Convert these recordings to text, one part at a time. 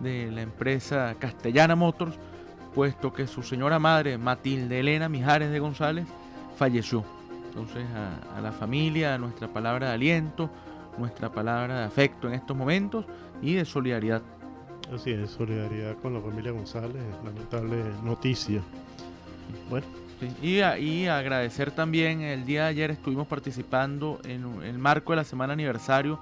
de la empresa Castellana Motors, puesto que su señora madre, Matilde Elena Mijares de González, falleció. Entonces a la familia, nuestra palabra de aliento, nuestra palabra de afecto en estos momentos y de solidaridad. Así es, solidaridad con la familia González, lamentable noticia. Bueno. Sí, y agradecer también, el día de ayer estuvimos participando en el marco de la semana aniversario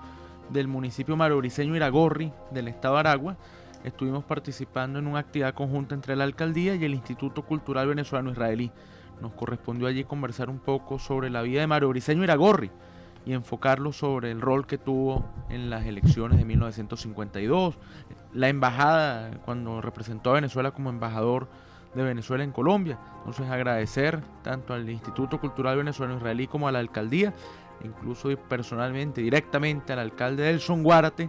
del municipio marobriceño Iragorri, del estado de Aragua. Estuvimos participando en una actividad conjunta entre la alcaldía y el Instituto Cultural Venezolano Israelí. Nos correspondió allí conversar un poco sobre la vida de marobriceño Iragorri y enfocarlo sobre el rol que tuvo en las elecciones de 1952, la embajada cuando representó a Venezuela como embajador de Venezuela en Colombia. Entonces agradecer tanto al Instituto Cultural Venezolano Israelí como a la alcaldía, incluso personalmente, directamente al alcalde Delson Guárate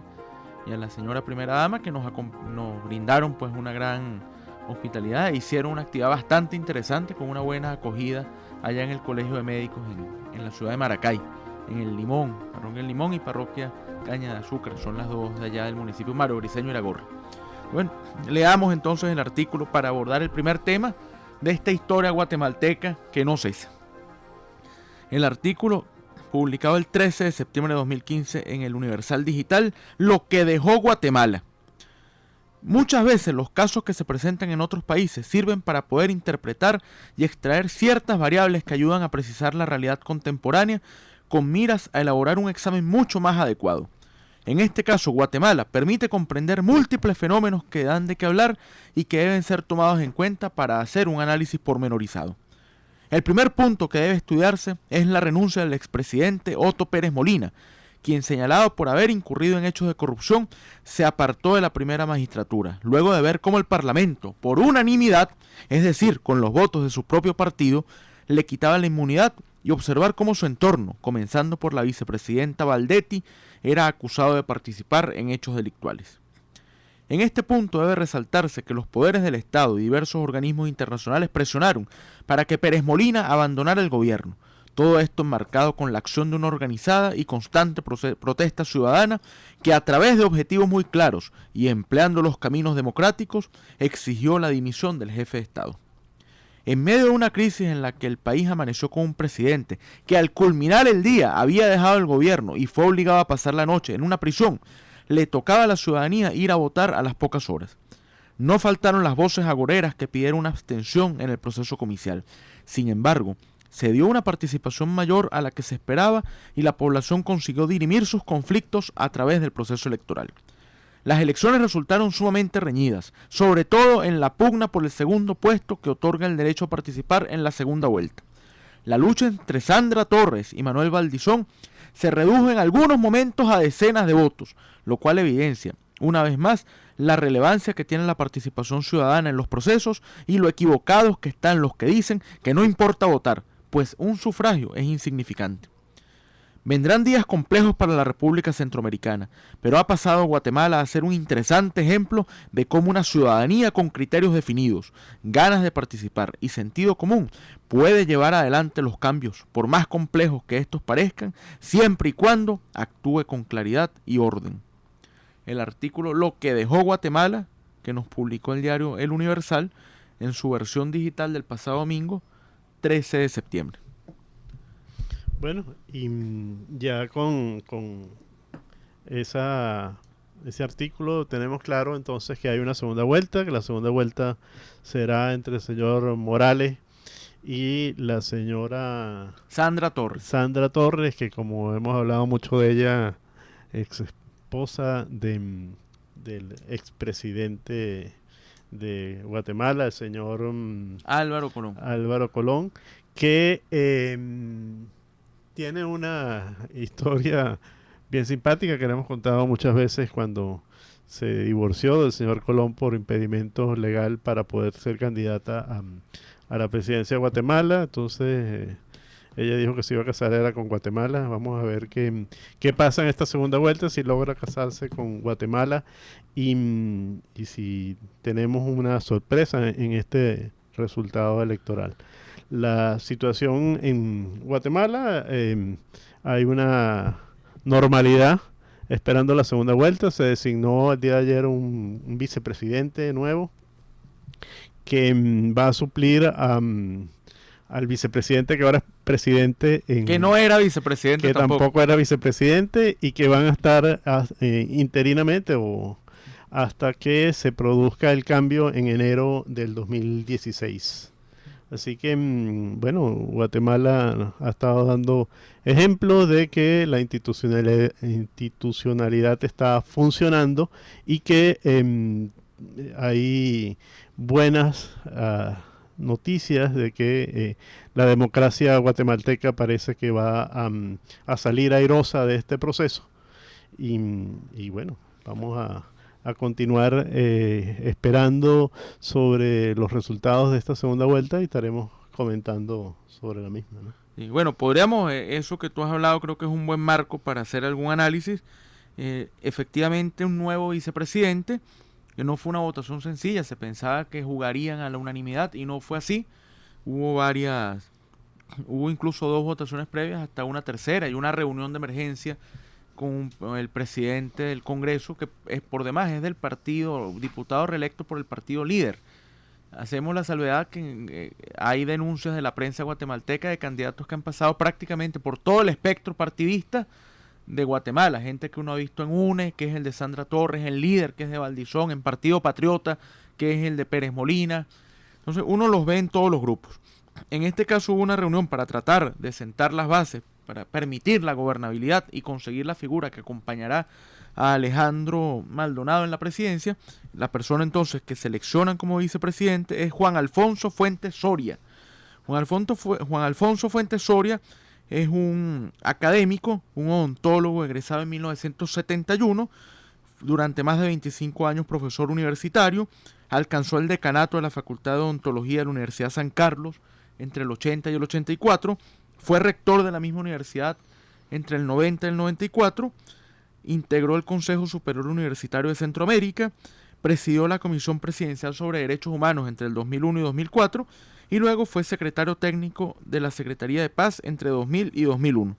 y a la señora primera dama que nos brindaron pues una gran hospitalidad e hicieron una actividad bastante interesante con una buena acogida allá en el Colegio de Médicos en la ciudad de Maracay, en el Limón, parroquia El Limón y parroquia Caña de Azúcar, son las dos de allá del municipio marobriceño Iragorri. Bueno, leamos entonces el artículo para abordar el primer tema de esta historia guatemalteca que no cesa. El artículo, publicado el 13 de septiembre de 2015 en el Universal Digital, Lo que dejó Guatemala. Muchas veces los casos que se presentan en otros países sirven para poder interpretar y extraer ciertas variables que ayudan a precisar la realidad contemporánea con miras a elaborar un examen mucho más adecuado. En este caso, Guatemala permite comprender múltiples fenómenos que dan de qué hablar y que deben ser tomados en cuenta para hacer un análisis pormenorizado. El primer punto que debe estudiarse es la renuncia del expresidente Otto Pérez Molina, quien, señalado por haber incurrido en hechos de corrupción, se apartó de la primera magistratura, luego de ver cómo el Parlamento, por unanimidad, es decir, con los votos de su propio partido, le quitaba la inmunidad y observar cómo su entorno, comenzando por la vicepresidenta Valdetti, era acusado de participar en hechos delictuales. En este punto debe resaltarse que los poderes del Estado y diversos organismos internacionales presionaron para que Pérez Molina abandonara el gobierno. Todo esto enmarcado con la acción de una organizada y constante protesta ciudadana que, a través de objetivos muy claros y empleando los caminos democráticos, exigió la dimisión del jefe de Estado. En medio de una crisis en la que el país amaneció con un presidente que, al culminar el día, había dejado el gobierno y fue obligado a pasar la noche en una prisión, le tocaba a la ciudadanía ir a votar a las pocas horas. No faltaron las voces agoreras que pidieron una abstención en el proceso comicial. Sin embargo, se dio una participación mayor a la que se esperaba y la población consiguió dirimir sus conflictos a través del proceso electoral. Las elecciones resultaron sumamente reñidas, sobre todo en la pugna por el segundo puesto que otorga el derecho a participar en la segunda vuelta. La lucha entre Sandra Torres y Manuel Valdizón se redujo en algunos momentos a decenas de votos, lo cual evidencia, una vez más, la relevancia que tiene la participación ciudadana en los procesos y lo equivocados que están los que dicen que no importa votar, pues un sufragio es insignificante. Vendrán días complejos para la República Centroamericana, pero ha pasado Guatemala a ser un interesante ejemplo de cómo una ciudadanía con criterios definidos, ganas de participar y sentido común puede llevar adelante los cambios, por más complejos que estos parezcan, siempre y cuando actúe con claridad y orden. El artículo Lo que dejó Guatemala, que nos publicó el diario El Universal, en su versión digital del pasado domingo, 13 de septiembre. Bueno, y ya con ese artículo tenemos claro entonces que hay una segunda vuelta, que la segunda vuelta será entre el señor Morales y la señora Sandra Torres, que como hemos hablado mucho de ella, ex esposa del expresidente de Guatemala, el señor Álvaro Colón, que tiene una historia bien simpática que le hemos contado muchas veces cuando se divorció del señor Colón por impedimento legal para poder ser candidata a la presidencia de Guatemala. Entonces ella dijo que se iba a casar era con Guatemala. Vamos a ver qué pasa en esta segunda vuelta, si logra casarse con Guatemala y si tenemos una sorpresa en este resultado electoral. La situación en Guatemala, hay una normalidad esperando la segunda vuelta. Se designó el día de ayer un vicepresidente nuevo que va a suplir al vicepresidente que ahora es presidente, que no era vicepresidente que tampoco era vicepresidente, y que van a estar interinamente o hasta que se produzca el cambio en enero del 2016. Así que, bueno, Guatemala ha estado dando ejemplos de que la institucionalidad está funcionando y que hay buenas noticias de que la democracia guatemalteca parece que va a salir airosa de este proceso. Y bueno, vamos a continuar esperando sobre los resultados de esta segunda vuelta y estaremos comentando sobre la misma, ¿no? Y bueno, podríamos, eso que tú has hablado creo que es un buen marco para hacer algún análisis. Efectivamente, un nuevo vicepresidente, que no fue una votación sencilla, se pensaba que jugarían a la unanimidad y no fue así. Hubo incluso 2 votaciones previas, hasta una tercera y una reunión de emergencia con el presidente del Congreso, que es por demás es del partido, diputado reelecto por el partido líder. Hacemos la salvedad que hay denuncias de la prensa guatemalteca de candidatos que han pasado prácticamente por todo el espectro partidista de Guatemala, gente que uno ha visto en UNE, que es el de Sandra Torres, el líder que es de Valdizón, en Partido Patriota, que es el de Pérez Molina. Entonces uno los ve en todos los grupos. En este caso hubo una reunión para tratar de sentar las bases para permitir la gobernabilidad y conseguir la figura que acompañará a Alejandro Maldonado en la presidencia. La persona entonces que seleccionan como vicepresidente es Juan Alfonso Fuentes Soria. Juan Alfonso Fuentes Soria es un académico, un odontólogo egresado en 1971, durante más de 25 años profesor universitario, alcanzó el decanato de la Facultad de Odontología de la Universidad San Carlos entre el 80 y el 84, fue rector de la misma universidad entre el 90 y el 94, integró el Consejo Superior Universitario de Centroamérica, presidió la Comisión Presidencial sobre Derechos Humanos entre el 2001 y 2004 y luego fue secretario técnico de la Secretaría de Paz entre 2000 y 2001.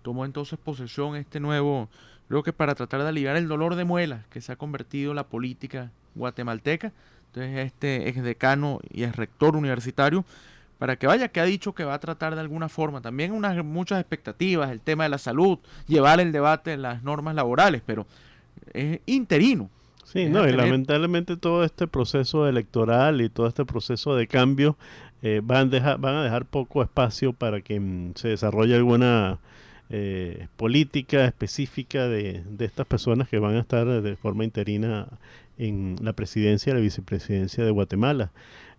Tomó entonces posesión este nuevo, creo que para tratar de aliviar el dolor de muelas que se ha convertido la política guatemalteca. Entonces este exdecano y ex rector universitario, para que vaya, que ha dicho que va a tratar de alguna forma, también muchas expectativas, el tema de la salud, llevar el debate de las normas laborales, pero es interino. Sí, no, y lamentablemente todo este proceso electoral y todo este proceso de cambio van a dejar poco espacio para que se desarrolle alguna política específica de estas personas que van a estar de forma interina en la presidencia y la vicepresidencia de Guatemala.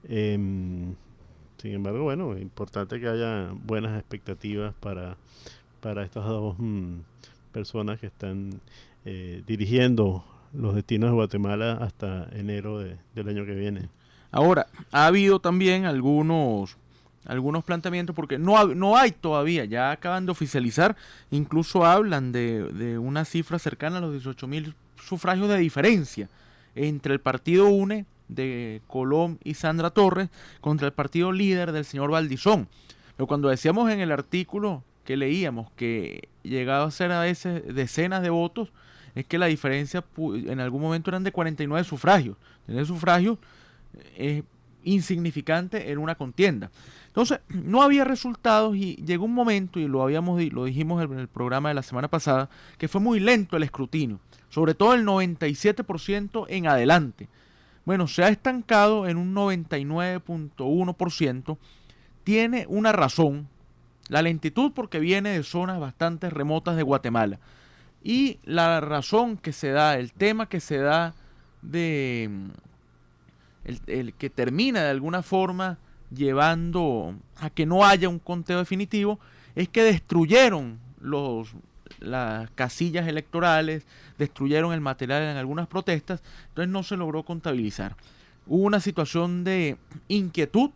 Sin embargo, bueno, es importante que haya buenas expectativas para estas dos personas que están dirigiendo los destinos de Guatemala hasta enero del año que viene. Ahora, ha habido también algunos planteamientos, porque no hay todavía, ya acaban de oficializar, incluso hablan de una cifra cercana a los 18,000 sufragios de diferencia entre el partido UNE de Colom y Sandra Torres contra el partido líder del señor Valdizón. Pero cuando decíamos en el artículo que leíamos que llegaba a ser a veces decenas de votos, es que la diferencia en algún momento eran de 49 sufragios. Tener sufragios es insignificante en una contienda. Entonces, no había resultados y llegó un momento, y lo dijimos en el programa de la semana pasada, que fue muy lento el escrutinio, sobre todo el 97% en adelante. Bueno, se ha estancado en un 99.1%. Tiene una razón, la lentitud, porque viene de zonas bastante remotas de Guatemala. Y la razón que se da, el tema que se da el que termina de alguna forma llevando a que no haya un conteo definitivo, es que destruyeron las casillas electorales, destruyeron el material en algunas protestas, entonces no se logró contabilizar. Hubo una situación de inquietud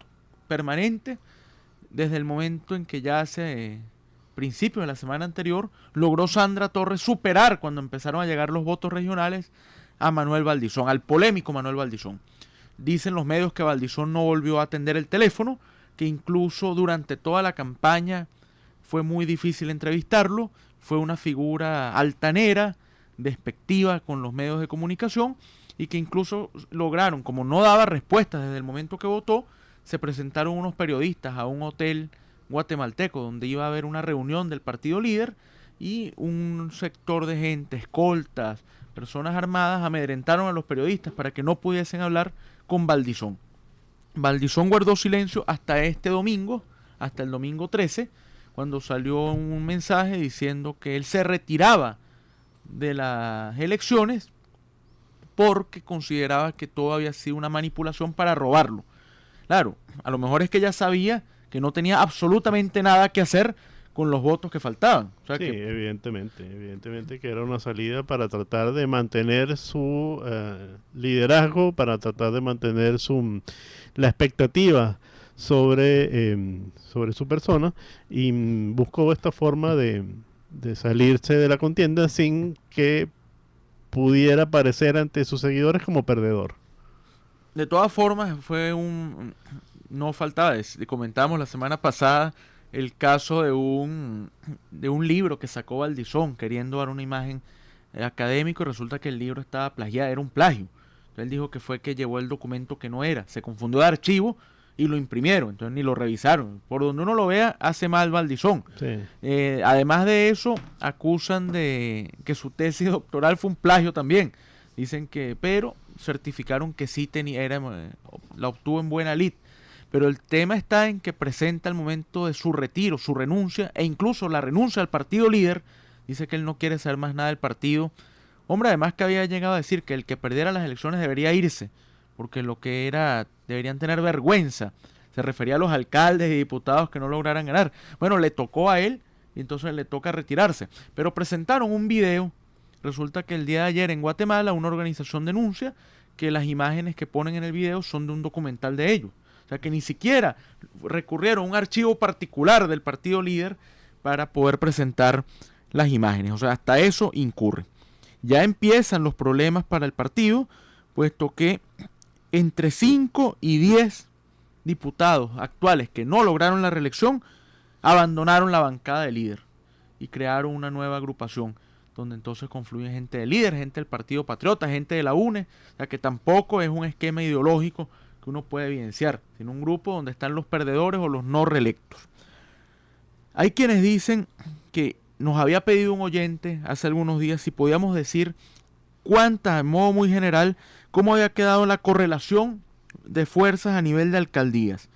permanente desde el momento en que ya hace principios de la semana anterior logró Sandra Torres superar, cuando empezaron a llegar los votos regionales, a Manuel Valdizón, al polémico Manuel Valdizón. Dicen los medios que Valdizón no volvió a atender el teléfono, que incluso durante toda la campaña fue muy difícil entrevistarlo, fue una figura altanera, despectiva con los medios de comunicación y que incluso lograron, como no daba respuestas desde el momento que votó, se presentaron unos periodistas a un hotel guatemalteco donde iba a haber una reunión del partido líder y un sector de gente, escoltas, personas armadas, amedrentaron a los periodistas para que no pudiesen hablar con Valdizón. Valdizón guardó silencio hasta este domingo, hasta el domingo 13, cuando salió un mensaje diciendo que él se retiraba de las elecciones porque consideraba que todo había sido una manipulación para robarlo. Claro, a lo mejor es que ya sabía que no tenía absolutamente nada que hacer con los votos que faltaban. O sea Sí, que, evidentemente que era una salida para tratar de mantener su liderazgo, para tratar de mantener la expectativa sobre su persona, y buscó esta forma de salirse de la contienda sin que pudiera parecer ante sus seguidores como perdedor. de todas formas, no faltaba, comentábamos la semana pasada el caso de un libro que sacó Valdizón queriendo dar una imagen académica, y resulta que el libro estaba plagiado, era un plagio. Entonces él dijo que fue que llevó el documento que no era, se confundió de archivo y lo imprimieron, entonces ni lo revisaron. Por donde uno lo vea, hace mal Valdizón. Sí. Además de eso, acusan de que su tesis doctoral fue un plagio también. Dicen pero certificaron que sí la obtuvo en buena lid. Pero el tema está en que presenta el momento de su retiro, su renuncia, e incluso la renuncia al partido líder. Dice que él no quiere saber más nada del partido. Hombre, además que había llegado a decir que el que perdiera las elecciones debería irse, porque deberían tener vergüenza. Se refería a los alcaldes y diputados que no lograran ganar. Bueno, le tocó a él y entonces le toca retirarse. Pero presentaron un video. Resulta que el día de ayer en Guatemala una organización denuncia que las imágenes que ponen en el video son de un documental de ellos. O sea que ni siquiera recurrieron a un archivo particular del partido líder para poder presentar las imágenes. O sea, hasta eso incurre. Ya empiezan los problemas para el partido, puesto que entre 5 y 10 diputados actuales que no lograron la reelección abandonaron la bancada de líder y crearon una nueva agrupación donde entonces confluye gente del líder, gente del Partido Patriota, gente de la UNE, o sea que tampoco es un esquema ideológico que uno puede evidenciar, sino un grupo donde están los perdedores o los no reelectos. Hay quienes dicen que nos había pedido un oyente hace algunos días si podíamos decir de modo muy general, cómo había quedado la correlación de fuerzas a nivel de alcaldías.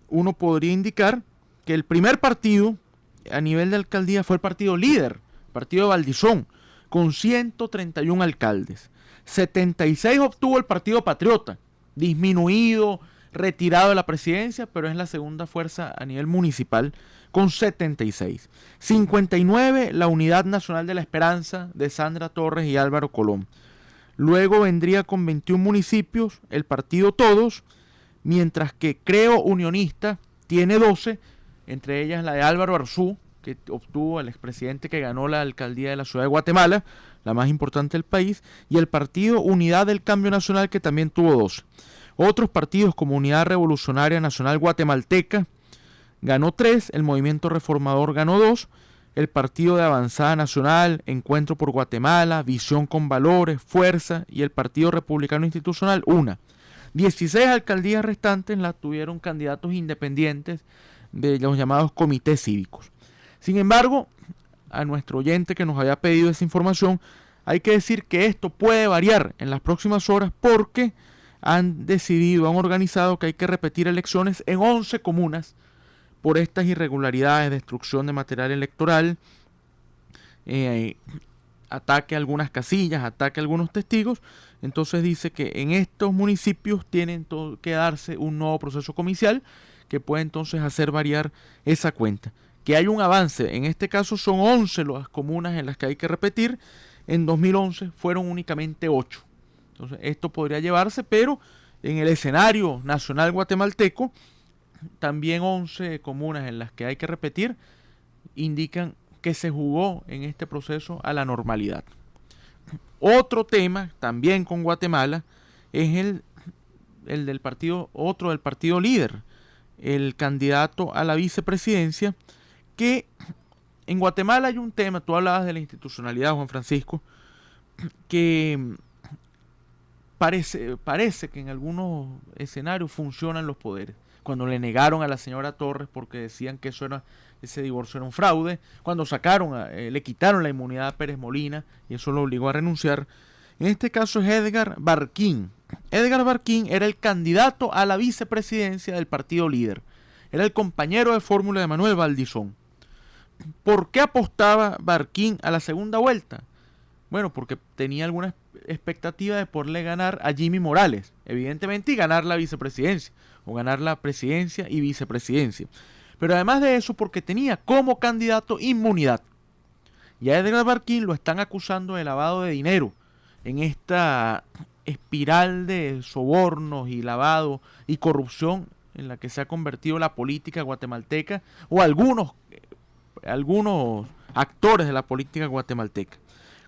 Uno podría indicar que el primer partido a nivel de alcaldía fue el partido líder, el partido de Valdizón, con 131 alcaldes. 76 obtuvo el Partido Patriota, disminuido, retirado de la presidencia, pero es la segunda fuerza a nivel municipal, con 76. 59 la Unidad Nacional de la Esperanza de Sandra Torres y Álvaro Colón. Luego vendría con 21 municipios el partido Todos, mientras que Creo Unionista tiene 12, entre ellas la de Álvaro Arzú, que obtuvo el expresidente que ganó la alcaldía de la ciudad de Guatemala, la más importante del país, y el partido Unidad del Cambio Nacional, que también tuvo 12. Otros partidos como Unidad Revolucionaria Nacional Guatemalteca ganó 3, el Movimiento Reformador ganó 2, el Partido de Avanzada Nacional, Encuentro por Guatemala, Visión con Valores, Fuerza y el Partido Republicano Institucional 1. 16 alcaldías restantes las tuvieron candidatos independientes de los llamados comités cívicos. Sin embargo, a nuestro oyente que nos había pedido esa información, hay que decir que esto puede variar en las próximas horas porque han organizado que hay que repetir elecciones en 11 comunas por estas irregularidades, destrucción de material electoral, ataque a algunas casillas, ataque a algunos testigos. Entonces dice que en estos municipios tienen que darse un nuevo proceso comicial que puede entonces hacer variar esa cuenta. Que hay un avance, en este caso son 11 las comunas en las que hay que repetir, en 2011 fueron únicamente 8. Entonces esto podría llevarse, pero en el escenario nacional guatemalteco, también 11 comunas en las que hay que repetir indican que se jugó en este proceso a la normalidad. Otro tema, también con Guatemala, es el del partido líder, el candidato a la vicepresidencia, que en Guatemala hay un tema, tú hablabas de la institucionalidad, Juan Francisco, que parece que en algunos escenarios funcionan los poderes. Cuando le negaron a la señora Torres porque decían que ese divorcio era un fraude, cuando le quitaron la inmunidad a Pérez Molina y eso lo obligó a renunciar. En este caso es Edgar Barquín. Edgar Barquín era el candidato a la vicepresidencia del partido líder. Era el compañero de fórmula de Manuel Valdizón. ¿Por qué apostaba Barquín a la segunda vuelta? Bueno, porque tenía alguna expectativa de poderle ganar a Jimmy Morales, evidentemente, y ganar la vicepresidencia, o ganar la presidencia y vicepresidencia. Pero además de eso, porque tenía como candidato inmunidad. Y a Edgar Barquín lo están acusando de lavado de dinero en esta espiral de sobornos y lavado y corrupción en la que se ha convertido la política guatemalteca, o algunos actores de la política guatemalteca.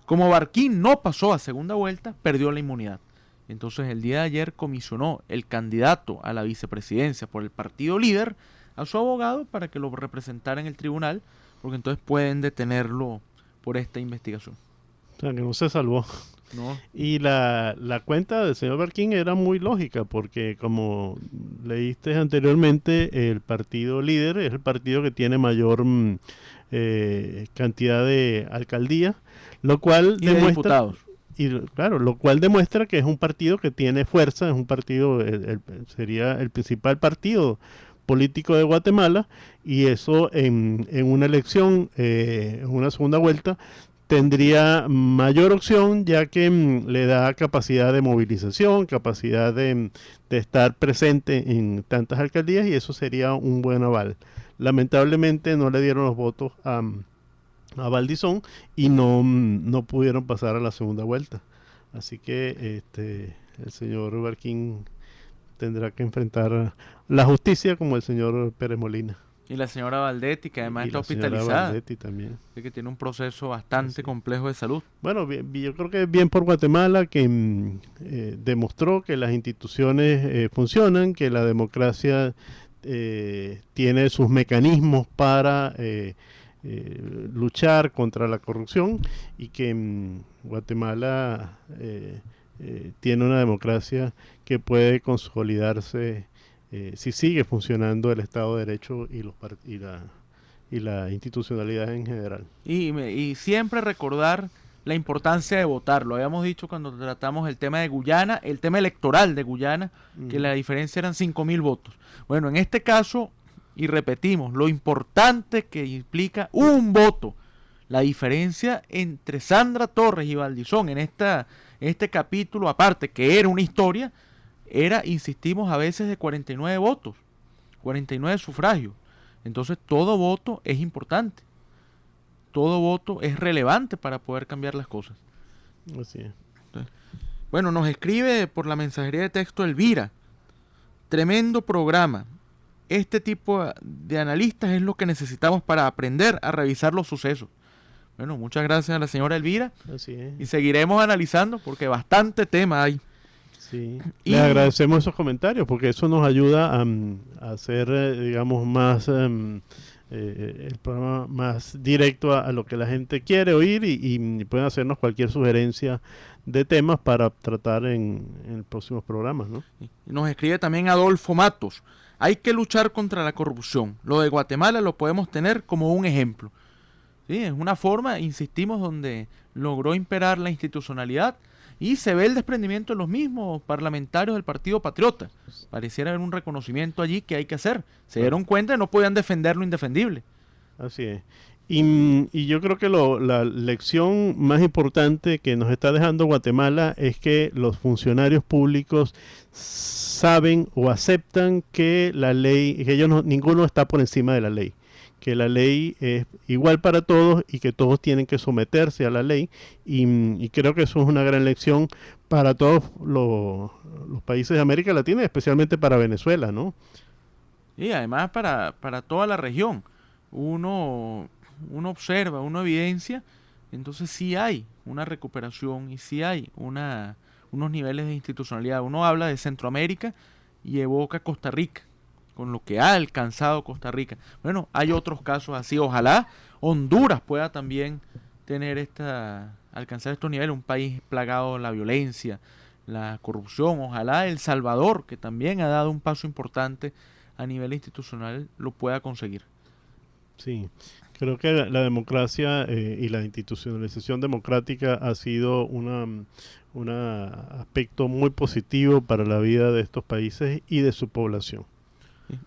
Como Barquín no pasó a segunda vuelta, perdió la inmunidad. Entonces el día de ayer comisionó el candidato a la vicepresidencia por el partido líder a su abogado para que lo representara en el tribunal, porque entonces pueden detenerlo por esta investigación. O sea, que no se salvó. No. Y la cuenta del señor Barquín era muy lógica, porque como leíste anteriormente, el partido líder es el partido que tiene mayor cantidad de alcaldías, lo cual y de diputados. Y claro, lo cual demuestra que es un partido que tiene fuerza, es un partido, sería el principal partido político de Guatemala, y eso en una elección, en una segunda vuelta, tendría mayor opción, ya que le da capacidad de movilización, capacidad de estar presente en tantas alcaldías, y eso sería un buen aval. Lamentablemente no le dieron los votos a Valdizón y no pudieron pasar a la segunda vuelta. Así que el señor Barquín tendrá que enfrentar la justicia como el señor Pérez Molina. Y la señora Valdetti, que además está hospitalizada. hospitalizada. Valdetti también. Así que tiene un proceso bastante complejo de salud. Bueno, yo creo que es bien por Guatemala, que demostró que las instituciones funcionan, que la democracia tiene sus mecanismos para luchar contra la corrupción, y que Guatemala tiene una democracia que puede consolidarse si sigue funcionando el Estado de Derecho y la institucionalidad en general. Y siempre recordar la importancia de votar. Lo habíamos dicho cuando tratamos el tema de Guyana, el tema electoral de Guyana, que la diferencia eran 5.000 votos. Bueno, en este caso, y repetimos, lo importante que implica un voto. La diferencia entre Sandra Torres y Valdizón en este capítulo, aparte que era una historia, era, insistimos, a veces de 49 votos, 49 sufragios. Entonces todo voto es importante, todo voto es relevante para poder cambiar las cosas. Así es. Entonces, bueno, nos escribe por la mensajería de texto Elvira: tremendo programa. Este tipo de analistas es lo que necesitamos para aprender a revisar los sucesos. Bueno, muchas gracias a la señora Elvira. Así es. Y seguiremos analizando porque bastante tema hay. Sí. Le agradecemos esos comentarios, porque eso nos ayuda a hacer, digamos, más el programa más directo a lo que la gente quiere oír, y pueden hacernos cualquier sugerencia de temas para tratar en próximos programas, ¿no? Nos escribe también Adolfo Matos: hay que luchar contra la corrupción. Lo de Guatemala lo podemos tener como un ejemplo. Sí, es una forma, insistimos, donde logró imperar la institucionalidad y se ve el desprendimiento de los mismos parlamentarios del Partido Patriota. Pareciera haber un reconocimiento allí que hay que hacer. Se dieron cuenta que no podían defender lo indefendible. Así es. Y yo creo que la lección más importante que nos está dejando Guatemala es que los funcionarios públicos saben o aceptan que la ley, que ninguno está por encima de la ley, que la ley es igual para todos y que todos tienen que someterse a la ley, y creo que eso es una gran lección para todos los países de América Latina, especialmente para Venezuela, ¿no? Y además para toda la región. Uno observa, uno evidencia, entonces sí hay una recuperación y sí hay unos niveles de institucionalidad. Uno habla de Centroamérica y evoca Costa Rica, con lo que ha alcanzado Costa Rica. Bueno, hay otros casos así. Ojalá Honduras pueda también tener alcanzar estos niveles, un país plagado de la violencia, la corrupción. Ojalá El Salvador, que también ha dado un paso importante a nivel institucional, lo pueda conseguir. Sí, creo que la democracia y la institucionalización democrática ha sido un aspecto muy positivo para la vida de estos países y de su población. Sí.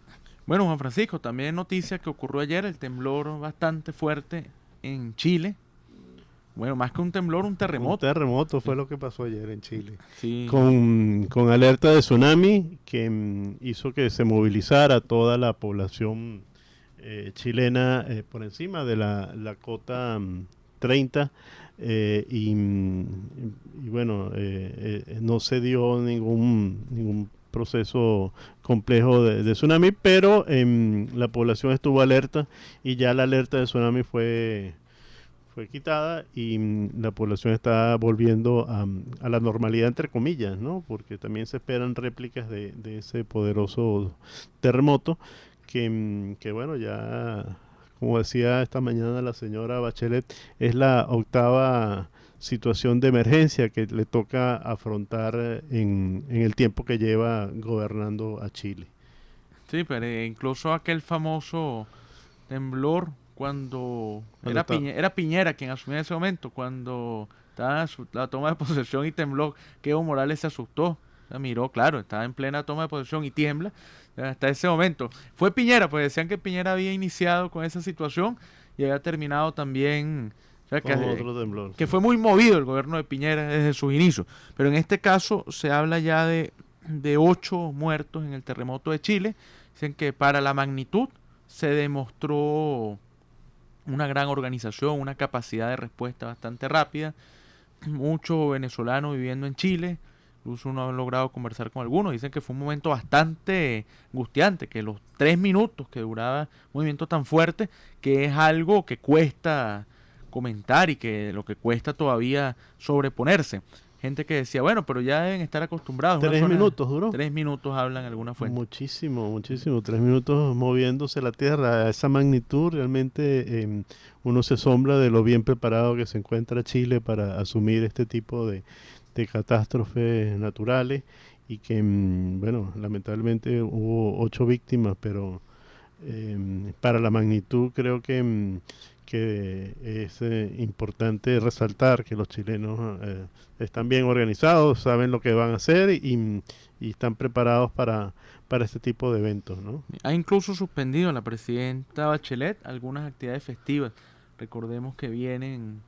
Bueno, Juan Francisco, también noticia que ocurrió ayer, el temblor bastante fuerte en Chile. Bueno, más que un temblor, un Un terremoto. terremoto fue Sí, lo que pasó ayer en Chile, sí, con alerta de tsunami que hizo que se movilizara toda la población chilena por encima de la cota 30 y bueno, no se dio ningún proceso complejo de tsunami, pero la población estuvo alerta y ya la alerta de tsunami fue quitada y la población está volviendo a la normalidad entre comillas, ¿no? Porque también se esperan réplicas de ese poderoso terremoto que bueno, ya como decía esta mañana la señora Bachelet, es la octava situación de emergencia que le toca afrontar en el tiempo que lleva gobernando a Chile. sí, pero incluso aquel famoso temblor cuando Cuando está Era Piñera quien asumía en ese momento, cuando estaba la toma de posesión y tembló, que Evo Morales se asustó. O sea, miró, claro, estaba en plena toma de posesión y tiembla. Hasta ese momento. Fue Piñera, pues decían que Piñera había iniciado con esa situación y había terminado también. O sea, con otro temblor, que sí. fue muy movido el gobierno de Piñera desde sus inicios. Pero en este caso se habla ya de 8 muertos en el terremoto de Chile. Dicen que para la magnitud se demostró una gran organización, una capacidad de respuesta bastante rápida. Muchos venezolanos viviendo en Chile, incluso uno ha logrado conversar con algunos, dicen que fue un momento bastante angustiante, que los 3 minutos que duraba un movimiento tan fuerte, que es algo que cuesta comentar y que lo que cuesta todavía sobreponerse. Gente que decía, bueno, pero ya deben estar acostumbrados, una Tres zona, minutos duró. 3 minutos hablan alguna fuente. Muchísimo, muchísimo. 3 minutos moviéndose la Tierra a esa magnitud, realmente uno se asombra de lo bien preparado que se encuentra Chile para asumir este tipo de catástrofes naturales y que, bueno, lamentablemente hubo 8 víctimas, pero para la magnitud creo que es importante resaltar que los chilenos están bien organizados, saben lo que van a hacer y están preparados para este tipo de eventos, ¿no? Ha incluso suspendido la presidenta Bachelet algunas actividades festivas. Recordemos que vienen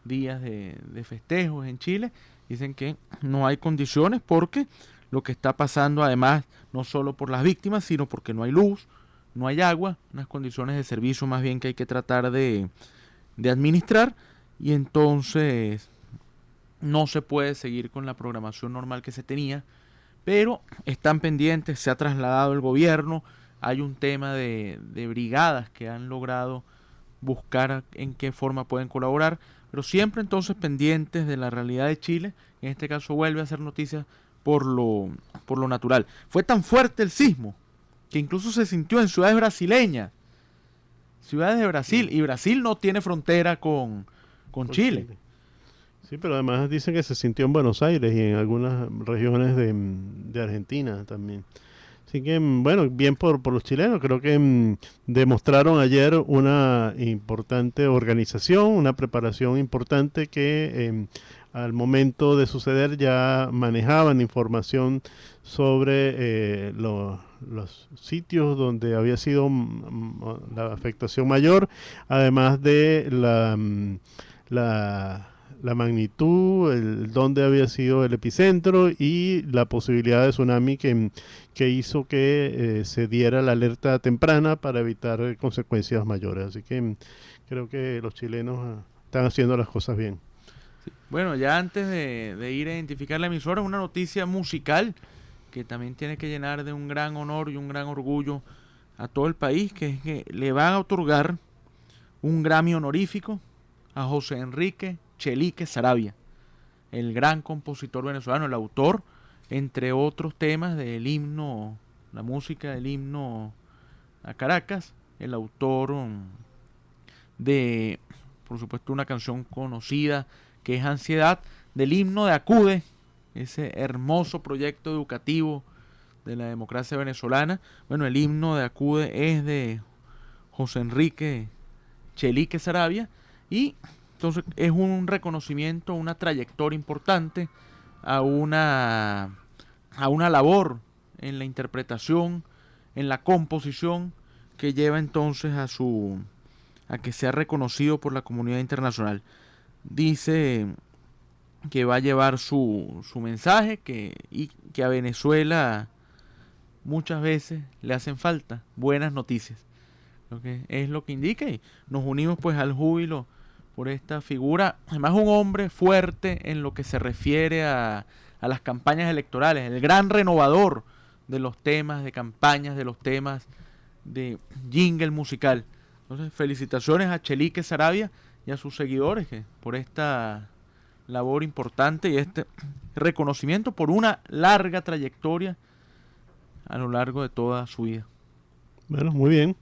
días de festejos en Chile. Dicen que no hay condiciones porque lo que está pasando además no solo por las víctimas, sino porque no hay luz, no hay agua, unas condiciones de servicio más bien que hay que tratar de administrar y entonces no se puede seguir con la programación normal que se tenía, pero están pendientes, se ha trasladado el gobierno, hay un tema de brigadas que han logrado buscar en qué forma pueden colaborar, pero siempre entonces pendientes de la realidad de Chile, en este caso vuelve a ser noticia por lo natural. Fue tan fuerte el sismo que incluso se sintió en ciudades brasileñas, ciudades de Brasil, Sí, y Brasil no tiene frontera con con Chile. Chile. Sí, pero además dicen que se sintió en Buenos Aires y en algunas regiones de Argentina también. Así que, bueno, bien por los chilenos. Creo que demostraron ayer una importante organización, una preparación importante que al momento de suceder ya manejaban información sobre los sitios donde había sido la afectación mayor, además de la la magnitud, dónde había sido el epicentro y la posibilidad de tsunami que hizo que se diera la alerta temprana para evitar consecuencias mayores. Así que creo que los chilenos están haciendo las cosas bien. Sí. Bueno, ya antes de ir a identificar la emisora, una noticia musical que también tiene que llenar de un gran honor y un gran orgullo a todo el país, que es que le van a otorgar un Grammy honorífico a José Enrique Chelique Saravia, el gran compositor venezolano, el autor, entre otros temas del himno, la música del himno a Caracas, el autor de, por supuesto, una canción conocida que es Ansiedad, del himno de Acude, ese hermoso proyecto educativo de la democracia venezolana. Bueno, el himno de Acude es de José Enrique Chelique Saravia, y entonces es un reconocimiento, una trayectoria importante a una labor en la interpretación, en la composición, que lleva entonces a que sea reconocido por la comunidad internacional. Dice que va a llevar su mensaje, y que a Venezuela muchas veces le hacen falta buenas noticias. Es lo que indica, y nos unimos pues al júbilo por esta figura, además un hombre fuerte en lo que se refiere a las campañas electorales, el gran renovador de los temas de campañas, de los temas de jingle musical. Entonces, felicitaciones a Chelique Saravia y a sus seguidores por esta labor importante y este reconocimiento por una larga trayectoria a lo largo de toda su vida. Bueno, muy bien.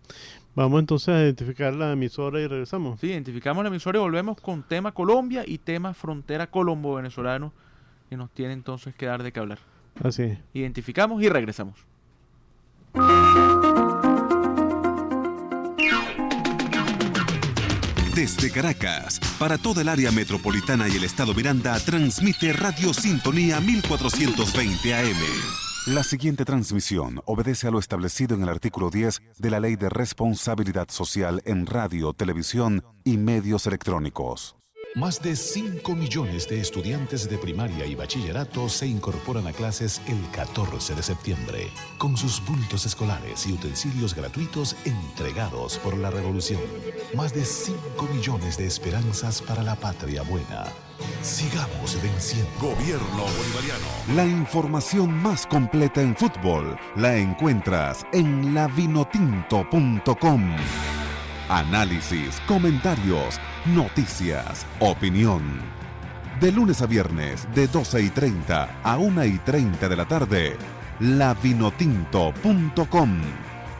Vamos entonces a identificar la emisora y regresamos. Sí, identificamos la emisora y volvemos con tema Colombia y tema frontera colombo-venezolano, que nos tiene entonces que dar de qué hablar. Así es. Identificamos y regresamos. Desde Caracas, para toda el área metropolitana y el estado Miranda, transmite Radio Sintonía 1420 AM. La siguiente transmisión obedece a lo establecido en el artículo 10 de la Ley de Responsabilidad Social en Radio, Televisión y Medios Electrónicos. Más de 5 millones de estudiantes de primaria y bachillerato se incorporan a clases el 14 de septiembre, con sus bultos escolares y utensilios gratuitos entregados por la Revolución. Más de 5 millones de esperanzas para la patria buena. Sigamos venciendo. Gobierno Bolivariano. La información más completa en fútbol la encuentras en lavinotinto.com. Análisis, comentarios, noticias, opinión. De lunes a viernes, de 12:30 a 1:30 de la tarde, lavinotinto.com.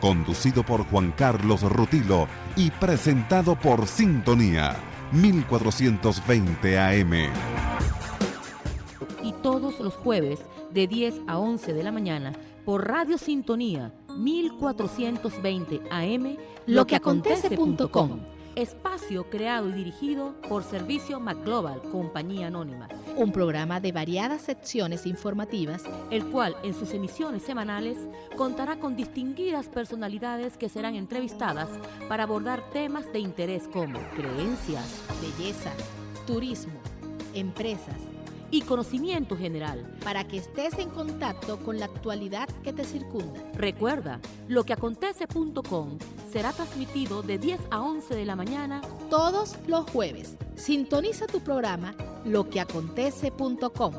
Conducido por Juan Carlos Rutilo y presentado por Sintonía 1420 AM. Y todos los jueves, de 10 a 11 de la mañana, por Radio Sintonía 1420 AM, loqueacontece.com. Espacio creado y dirigido por Servicio McGlobal, Compañía Anónima. Un programa de variadas secciones informativas, el cual en sus emisiones semanales contará con distinguidas personalidades que serán entrevistadas para abordar temas de interés como creencias, belleza, turismo, empresas y conocimiento general, para que estés en contacto con la actualidad que te circunda. Recuerda, loqueacontece.com será transmitido de 10 a 11 de la mañana todos los jueves. Sintoniza tu programa loqueacontece.com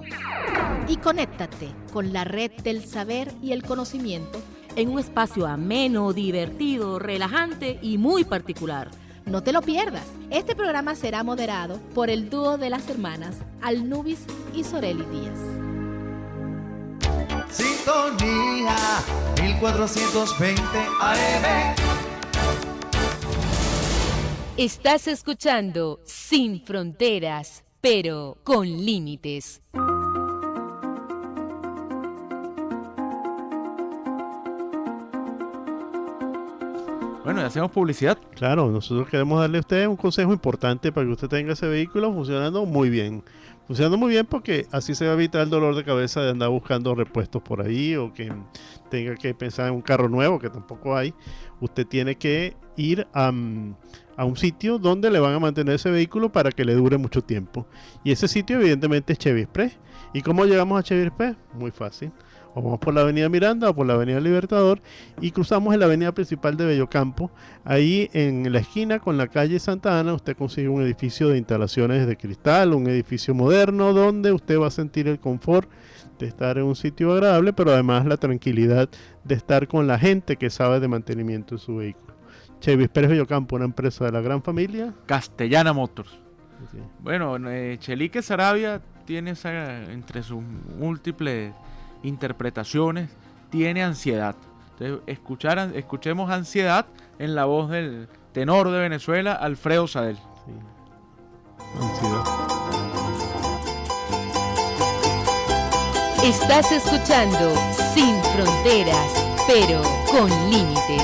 y conéctate con la red del saber y el conocimiento en un espacio ameno, divertido, relajante y muy particular. No te lo pierdas. Este programa será moderado por el dúo de las hermanas Alnubis y Soreli Díaz. Sintonía 1420 AM. Estás escuchando Sin Fronteras, pero con límites. Bueno, y hacemos publicidad. Claro, nosotros queremos darle a usted un consejo importante para que usted tenga ese vehículo funcionando muy bien. Funcionando muy bien porque así se va a evitar el dolor de cabeza de andar buscando repuestos por ahí o que tenga que pensar en un carro nuevo, que tampoco hay. Usted tiene que ir a un sitio donde le van a mantener ese vehículo para que le dure mucho tiempo. Y ese sitio evidentemente es Chevy Express. ¿Y cómo llegamos a Chevy Express? Muy fácil. O vamos por la avenida Miranda o por la avenida Libertador y cruzamos en la avenida principal de Bellocampo. Ahí en la esquina con la calle Santa Ana usted consigue un edificio de instalaciones de cristal, un edificio moderno donde usted va a sentir el confort de estar en un sitio agradable, pero además la tranquilidad de estar con la gente que sabe de mantenimiento de su vehículo. Chevy Express Bellocampo, una empresa de la gran familia Castellana Motors. Sí. Bueno, Chelique Saravia tiene entre sus múltiples interpretaciones, tiene Ansiedad. Entonces, escuchemos Ansiedad en la voz del tenor de Venezuela, Alfredo Sadel. Sí. Ansiedad. Estás escuchando Sin Fronteras, pero con límites.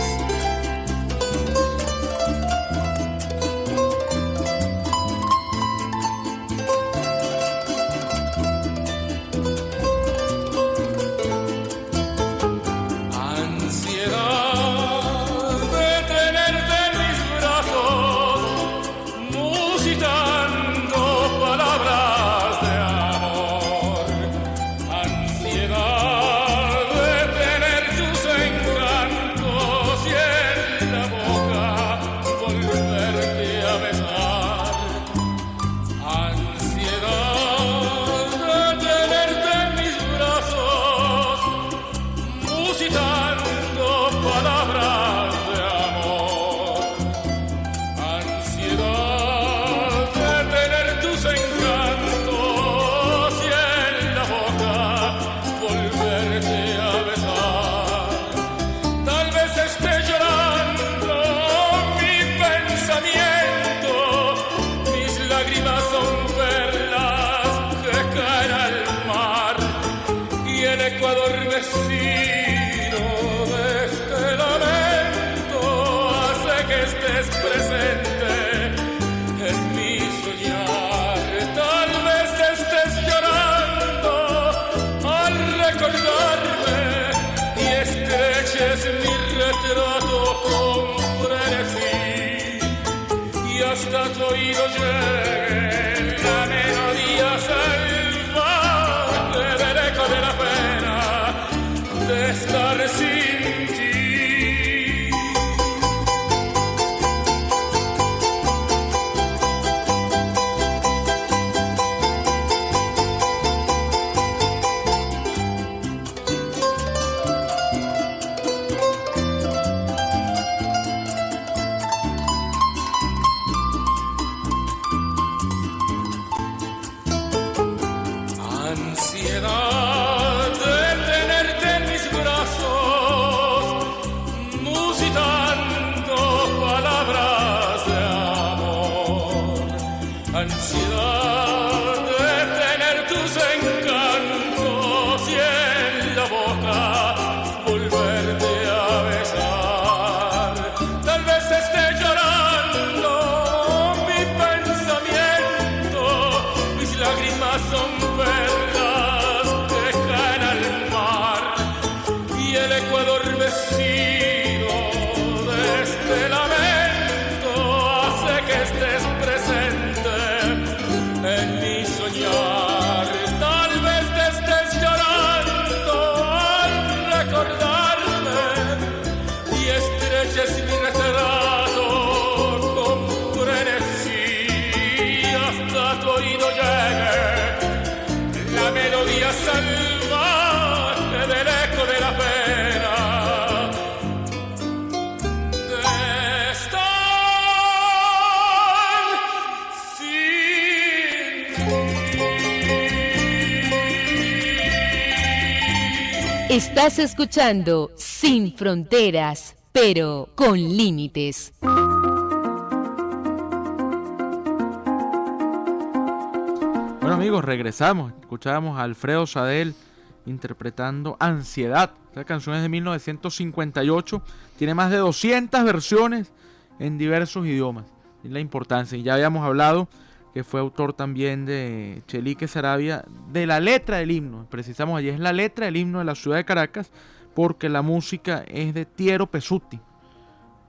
Hasta tu oído llegue la melodía salvaje del eco de la pena de estar sin ti. Estás escuchando Sin Fronteras, pero con límites. Bueno amigos, regresamos. Escuchábamos a Alfredo Sadel interpretando Ansiedad. Esta canción es de 1958. Tiene más de 200 versiones en diversos idiomas. Es la importancia. Y ya habíamos hablado que fue autor también de Chelique Saravia, de la letra del himno. Precisamos allí, es la letra del himno de la ciudad de Caracas, porque la música es de Tiero Pesutti,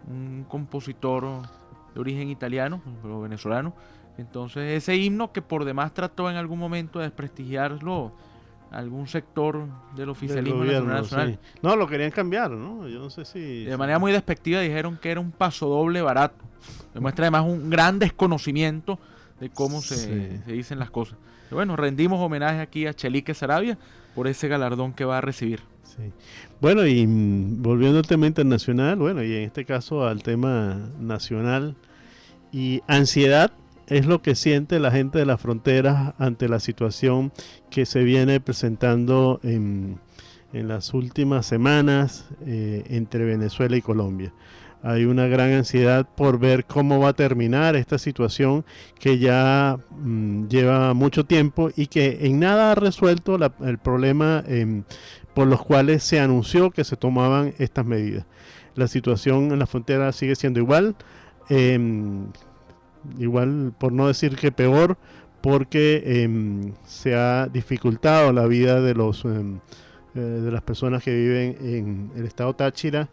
un compositor de origen italiano, pero venezolano. Entonces ese himno que por demás trató en algún momento de desprestigiarlo algún sector del oficialismo nacional. Sí. No, lo querían cambiar, ¿no? Yo no sé si... De manera muy despectiva dijeron que era un pasodoble barato. Demuestra además un gran desconocimiento de cómo se dicen las cosas. Pero bueno, rendimos homenaje aquí a Chelique Saravia por ese galardón que va a recibir. Sí. Bueno, y volviendo al tema internacional, bueno, y en este caso al tema nacional, y ansiedad es lo que siente la gente de las fronteras ante la situación que se viene presentando en en las últimas semanas entre Venezuela y Colombia. Hay una gran ansiedad por ver cómo va a terminar esta situación que ya lleva mucho tiempo y que en nada ha resuelto el problema por los cuales se anunció que se tomaban estas medidas. La situación en la frontera sigue siendo igual, por no decir que peor, porque se ha dificultado la vida de las personas que viven en el estado Táchira,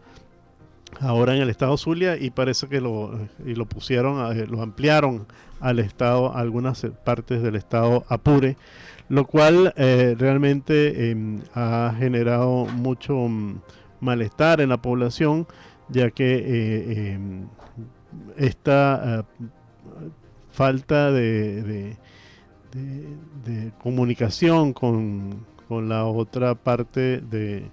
ahora en el estado Zulia, y parece que lo ampliaron al estado, a algunas partes del estado Apure, lo cual realmente ha generado mucho malestar en la población, ya que esta falta de comunicación con la otra parte de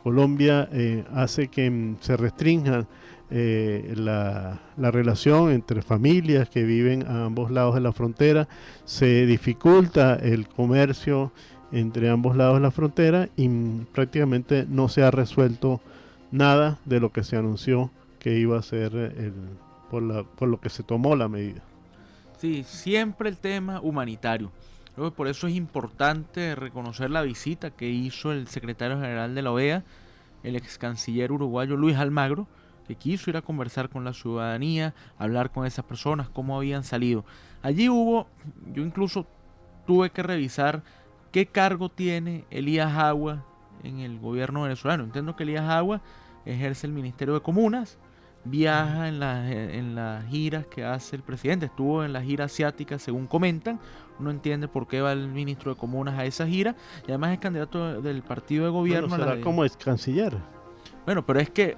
Colombia hace que se restrinja la relación entre familias que viven a ambos lados de la frontera, se dificulta el comercio entre ambos lados de la frontera y prácticamente no se ha resuelto nada de lo que se anunció que iba a ser por lo que se tomó la medida. Sí, siempre el tema humanitario. Creo que por eso es importante reconocer la visita que hizo el secretario general de la OEA, el ex canciller uruguayo Luis Almagro, que quiso ir a conversar con la ciudadanía, hablar con esas personas, cómo habían salido. Allí yo incluso tuve que revisar qué cargo tiene Elías Agua en el gobierno venezolano. Entiendo que Elías Agua ejerce el Ministerio de Comunas, viaja en las giras que hace el presidente, estuvo en la gira asiática según comentan, uno entiende por qué va el ministro de Comunas a esa gira, y además es candidato del partido de gobierno. Bueno, será como ex canciller. Bueno, pero es que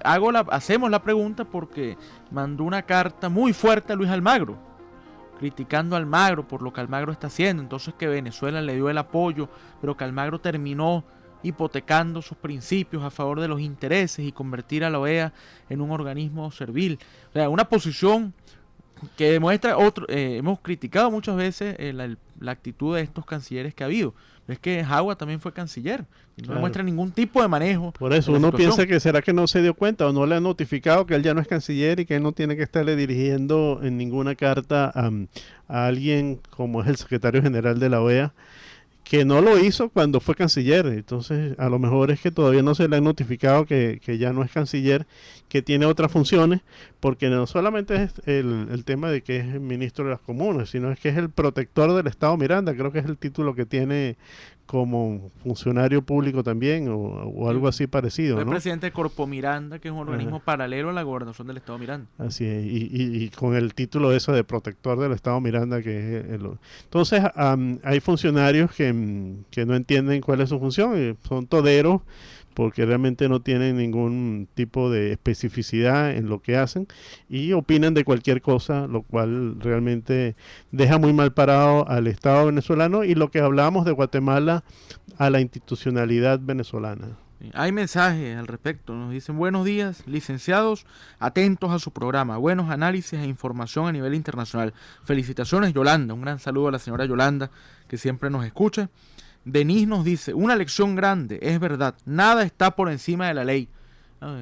hacemos la pregunta porque mandó una carta muy fuerte a Luis Almagro, criticando a Almagro por lo que Almagro está haciendo, entonces que Venezuela le dio el apoyo, pero que Almagro terminó hipotecando sus principios a favor de los intereses y convertir a la OEA en un organismo servil. O sea, una posición que demuestra hemos criticado muchas veces la actitud de estos cancilleres que ha habido. Pero es que Jagua también fue canciller y no demuestra ningún tipo de manejo. Por eso uno piensa que será que no se dio cuenta o no le han notificado que él ya no es canciller y que él no tiene que estarle dirigiendo en ninguna carta a alguien como es el secretario general de la OEA, que no lo hizo cuando fue canciller. Entonces a lo mejor es que todavía no se le ha notificado que ya no es canciller, que tiene otras funciones, porque no solamente es el tema de que es el ministro de las comunas, sino es que es el protector del Estado Miranda, creo que es el título que tiene como funcionario público también, o algo así parecido, Fue ¿no? presidente de Corpo Miranda, que es un organismo paralelo a la gobernación del Estado Miranda. Así es, y con el título eso de protector del Estado Miranda, que es entonces hay funcionarios que no entienden cuál es su función, son toderos, porque realmente no tienen ningún tipo de especificidad en lo que hacen y opinan de cualquier cosa, lo cual realmente deja muy mal parado al Estado venezolano y lo que hablábamos de Guatemala a la institucionalidad venezolana. Hay mensajes al respecto, nos dicen: buenos días, licenciados, atentos a su programa, buenos análisis e información a nivel internacional. Felicitaciones, Yolanda, un gran saludo a la señora Yolanda, que siempre nos escucha. Denis nos dice: una lección grande, es verdad, nada está por encima de la ley.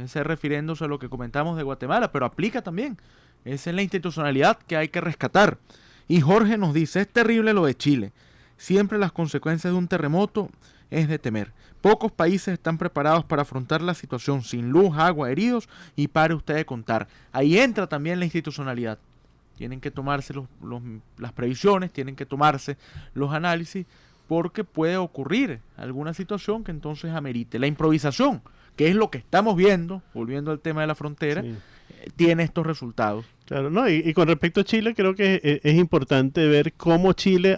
Ese refiriéndose a lo que comentamos de Guatemala, pero aplica también. Esa es la institucionalidad que hay que rescatar. Y Jorge nos dice: es terrible lo de Chile. Siempre las consecuencias de un terremoto es de temer. Pocos países están preparados para afrontar la situación sin luz, agua, heridos, y pare usted de contar. Ahí entra también la institucionalidad. Tienen que tomarse las previsiones, tienen que tomarse los análisis, porque puede ocurrir alguna situación que entonces amerite. La improvisación, que es lo que estamos viendo, volviendo al tema de la frontera, sí, tiene estos resultados. Claro, no, y con respecto a Chile, creo que es importante ver cómo Chile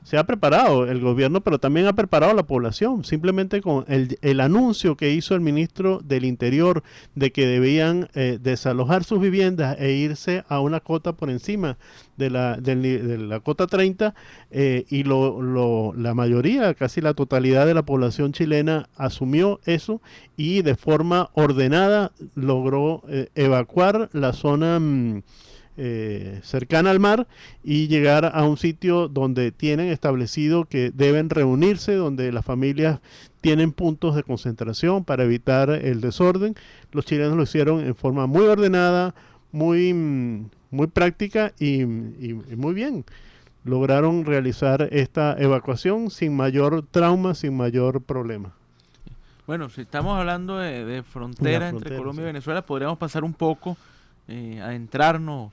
se ha preparado el gobierno, pero también ha preparado la población, simplemente con el anuncio que hizo el ministro del Interior de que debían desalojar sus viviendas e irse a una cota por encima de la cota 30, y la mayoría, casi la totalidad de la población chilena asumió eso y de forma ordenada logró evacuar la zona cercana al mar y llegar a un sitio donde tienen establecido que deben reunirse, donde las familias tienen puntos de concentración para evitar el desorden. Los chilenos lo hicieron en forma muy ordenada, muy práctica y muy bien. Lograron realizar esta evacuación sin mayor trauma, sin mayor problema. Bueno, si estamos hablando de frontera entre Colombia y Venezuela, podríamos pasar un poco, adentrarnos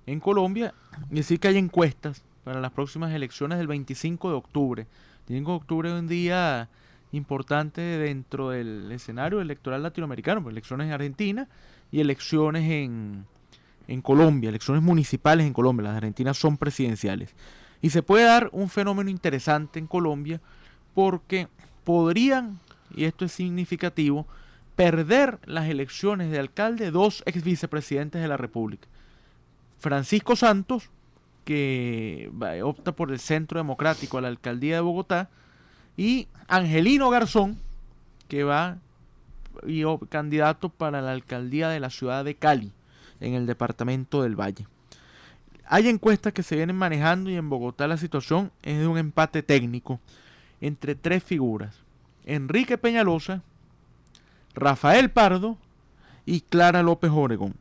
en Colombia y decir que hay encuestas para las próximas elecciones del 25 de octubre. El 25 de octubre es un día importante dentro del escenario electoral latinoamericano, pues elecciones en Argentina y elecciones en Colombia, elecciones municipales en Colombia. Las argentinas son presidenciales. Y se puede dar un fenómeno interesante en Colombia porque podrían, y esto es significativo, perder las elecciones de alcalde dos ex vicepresidentes de la República. Francisco Santos, que opta por el Centro Democrático a la alcaldía de Bogotá, y Angelino Garzón, que va candidato para la alcaldía de la ciudad de Cali, en el departamento del Valle. Hay encuestas que se vienen manejando y en Bogotá la situación es de un empate técnico entre tres figuras: Enrique Peñalosa, Rafael Pardo y Clara López Obregón.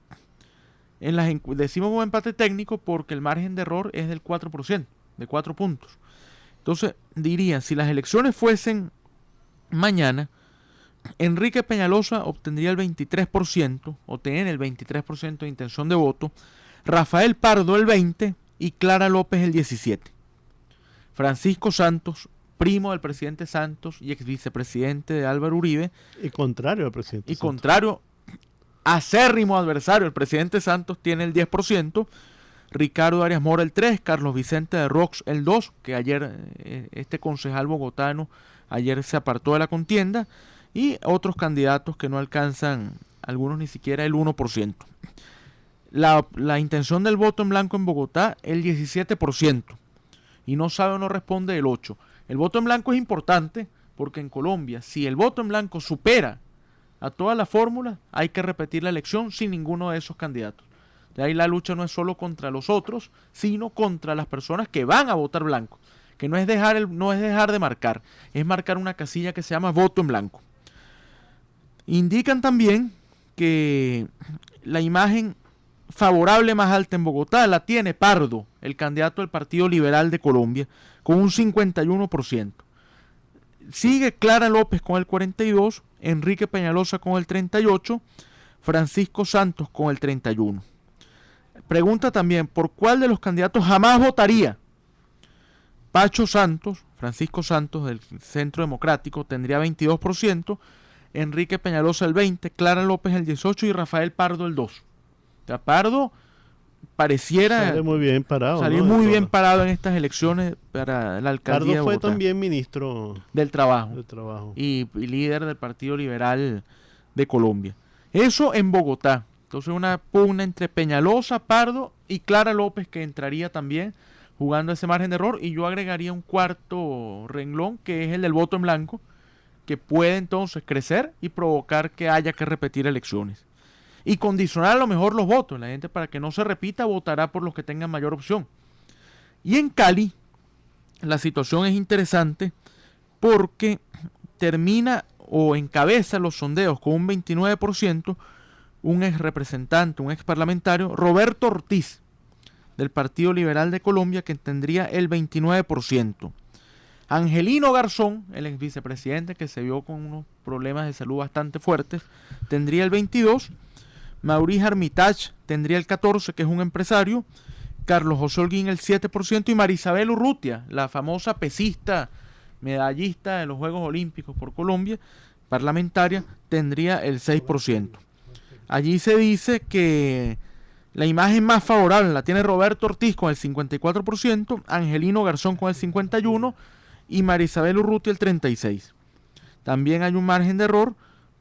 Decimos un empate técnico porque el margen de error es del 4%, de 4 puntos. Entonces, diría, si las elecciones fuesen mañana, Enrique Peñalosa obtendría el 23%, o tiene el 23% de intención de voto, Rafael Pardo el 20% y Clara López el 17%. Francisco Santos, primo del presidente Santos y ex vicepresidente de Álvaro Uribe, y contrario al presidente Santos. Contrario, acérrimo adversario, el presidente Santos tiene el 10%, Ricardo Arias Mora el 3%, Carlos Vicente de Rox el 2%, que ayer este concejal bogotano ayer se apartó de la contienda, y otros candidatos que no alcanzan, algunos ni siquiera el 1%. La intención del voto en blanco en Bogotá, el 17%, y no sabe o no responde el 8%. El voto en blanco es importante porque en Colombia, si el voto en blanco supera a todas las fórmulas, hay que repetir la elección sin ninguno de esos candidatos. De ahí la lucha no es solo contra los otros, sino contra las personas que van a votar blanco, que no es dejar de marcar, es marcar una casilla que se llama voto en blanco. Indican también que la imagen favorable más alta en Bogotá la tiene Pardo, el candidato del Partido Liberal de Colombia, con un 51%. Sigue Clara López con el 42%, Enrique Peñalosa con el 38%, Francisco Santos con el 31%. Pregunta también, ¿por cuál de los candidatos jamás votaría? Pacho Santos, Francisco Santos del Centro Democrático, tendría 22%, Enrique Peñalosa el 20%, Clara López el 18% y Rafael Pardo el 2%. O sea, Pardo pareciera salir muy bien parado, bien parado en estas elecciones para la alcaldía de Pardo fue Bogotá. también ministro del trabajo y líder del Partido Liberal de Colombia. Eso en Bogotá. Entonces una pugna entre Peñalosa, Pardo y Clara López, que entraría también jugando ese margen de error, y yo agregaría un cuarto renglón, que es el del voto en blanco, que puede entonces crecer y provocar que haya que repetir elecciones. Y condicionar a lo mejor los votos. La gente, para que no se repita, votará por los que tengan mayor opción. Y en Cali, la situación es interesante porque termina o encabeza los sondeos con un 29%, un ex representante, un ex parlamentario, Roberto Ortiz, del Partido Liberal de Colombia, que tendría el 29%. Angelino Garzón, el ex vicepresidente, que se vio con unos problemas de salud bastante fuertes, tendría el 22%. Maurice Armitage tendría el 14%, que es un empresario. Carlos José Holguín el 7%. Y Marisabel Urrutia, la famosa pesista, medallista de los Juegos Olímpicos por Colombia, parlamentaria, tendría el 6%. Allí se dice que la imagen más favorable la tiene Roberto Ortiz con el 54%, Angelino Garzón con el 51% y Marisabel Urrutia el 36%. También hay un margen de error,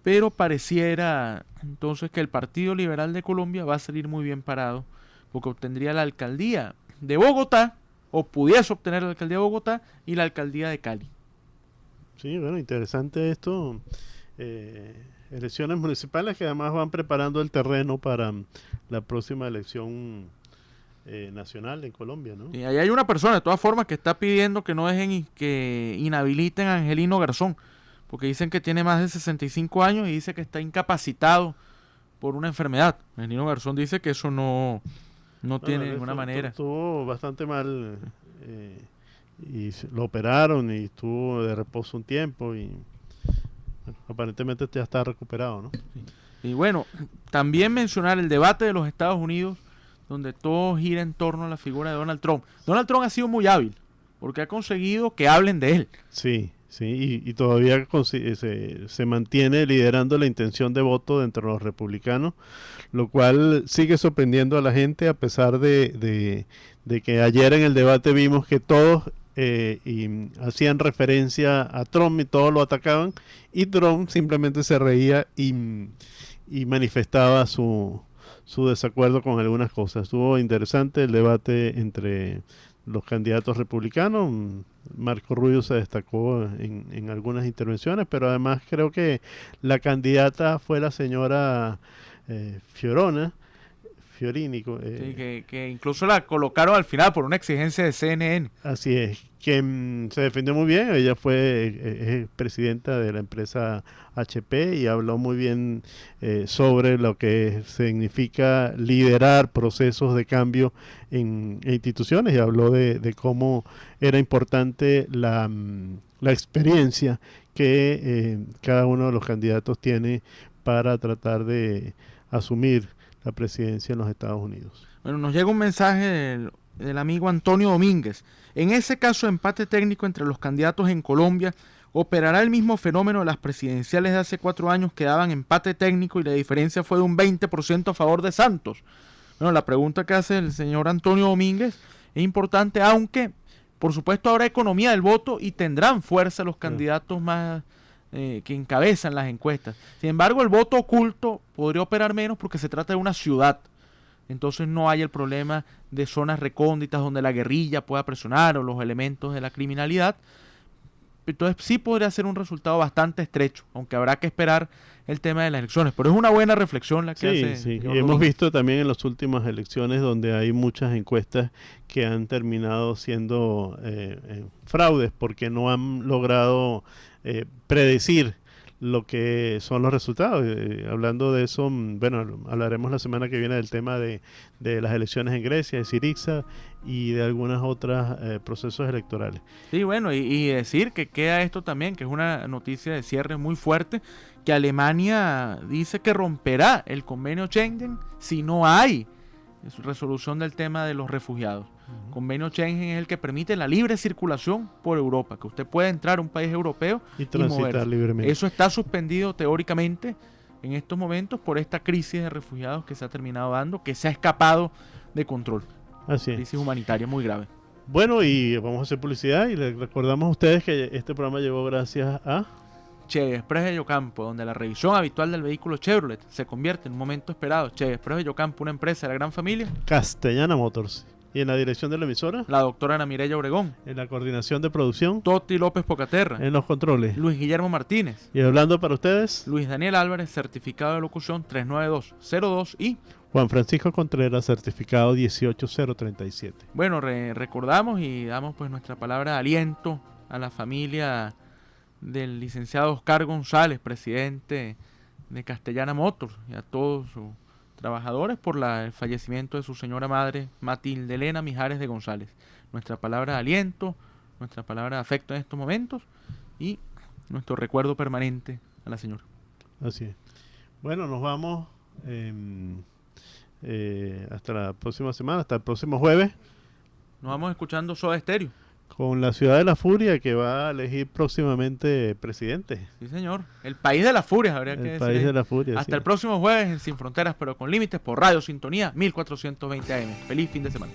pero pareciera entonces que el Partido Liberal de Colombia va a salir muy bien parado, porque obtendría la alcaldía de Bogotá, o pudiese obtener la alcaldía de Bogotá y la alcaldía de Cali. Sí, bueno, interesante esto. Elecciones municipales que además van preparando el terreno para la próxima elección nacional en Colombia, ¿no? Y ahí hay una persona, de todas formas, que está pidiendo que no dejen que inhabiliten a Angelino Garzón, porque dicen que tiene más de 65 años y dice que está incapacitado por una enfermedad. Angelino Garzón dice que eso no tiene ninguna manera. Estuvo bastante mal y lo operaron y estuvo de reposo un tiempo y bueno, aparentemente ya está recuperado, ¿no? Y bueno, también mencionar el debate de los Estados Unidos, donde todo gira en torno a la figura de Donald Trump. Donald Trump ha sido muy hábil, porque ha conseguido que hablen de él. Sí, y todavía se mantiene liderando la intención de voto entre los republicanos, lo cual sigue sorprendiendo a la gente, a pesar de que ayer en el debate vimos que todos hacían referencia a Trump y todos lo atacaban, y Trump simplemente se reía y manifestaba su desacuerdo con algunas cosas. Estuvo interesante el debate entre los candidatos republicanos. Marco Rubio se destacó en algunas intervenciones, pero además creo que la candidata fue la señora Fiorini. Sí, que incluso la colocaron al final por una exigencia de CNN. Así es, que se defendió muy bien. Ella es presidenta de la empresa HP y habló muy bien sobre lo que significa liderar procesos de cambio en instituciones, y habló de cómo era importante la experiencia que cada uno de los candidatos tiene para tratar de asumir la presidencia en los Estados Unidos. Bueno, nos llega un mensaje del amigo Antonio Domínguez. En ese caso de empate técnico entre los candidatos en Colombia, ¿operará el mismo fenómeno de las presidenciales de hace 4 años que daban empate técnico y la diferencia fue de un 20% a favor de Santos? Bueno, la pregunta que hace el señor Antonio Domínguez es importante, aunque por supuesto habrá economía del voto y tendrán fuerza los candidatos más que encabezan las encuestas. Sin embargo, el voto oculto podría operar menos porque se trata de una ciudad. Entonces no hay el problema de zonas recónditas donde la guerrilla pueda presionar o los elementos de la criminalidad. Entonces sí podría ser un resultado bastante estrecho, aunque habrá que esperar el tema de las elecciones. Pero es una buena reflexión la que hace. Sí, y hemos visto también en las últimas elecciones donde hay muchas encuestas que han terminado siendo fraudes porque no han logrado predecir lo que son los resultados. Hablando de eso, bueno, hablaremos la semana que viene del tema de las elecciones en Grecia, de Syriza y de algunas otras procesos electorales. Sí, bueno, y decir que queda esto también, que es una noticia de cierre muy fuerte, que Alemania dice que romperá el convenio Schengen si no hay resolución del tema de los refugiados. Convenio Schengen es el que permite la libre circulación por Europa, que usted puede entrar a un país europeo y transitar libremente. Eso está suspendido teóricamente en estos momentos por esta crisis de refugiados que se ha terminado dando, que se ha escapado de control. Así es. Crisis humanitaria muy grave. Bueno, y vamos a hacer publicidad y les recordamos a ustedes que este programa llegó gracias a Chevy Express de Yocampo, donde la revisión habitual del vehículo Chevrolet se convierte en un momento esperado. Chevy Express de Yocampo, una empresa de la gran familia Castellana Motors. Y en la dirección de la emisora, la doctora Ana Mireya Obregón. En la coordinación de producción, Toti López Pocaterra. En los controles, Luis Guillermo Martínez. Y hablando para ustedes, Luis Daniel Álvarez, certificado de locución 39202 y Juan Francisco Contreras, certificado 18037. Bueno, recordamos y damos pues nuestra palabra de aliento a la familia del licenciado Oscar González, presidente de Castellana Motors, y a todos sus trabajadores por el fallecimiento de su señora madre Matilde Elena Mijares de González. Nuestra palabra de aliento, nuestra palabra de afecto en estos momentos y nuestro recuerdo permanente a la señora. Así es. Bueno, nos vamos hasta la próxima semana, hasta el próximo jueves. Nos vamos escuchando Soda Stereo. Con la Ciudad de la Furia, que va a elegir próximamente presidente. Sí, señor. El país de las furias, habría que decir. El país de la furia. Hasta el próximo jueves en Sin Fronteras, pero con límites, por Radio Sintonía 1420 AM. Feliz fin de semana.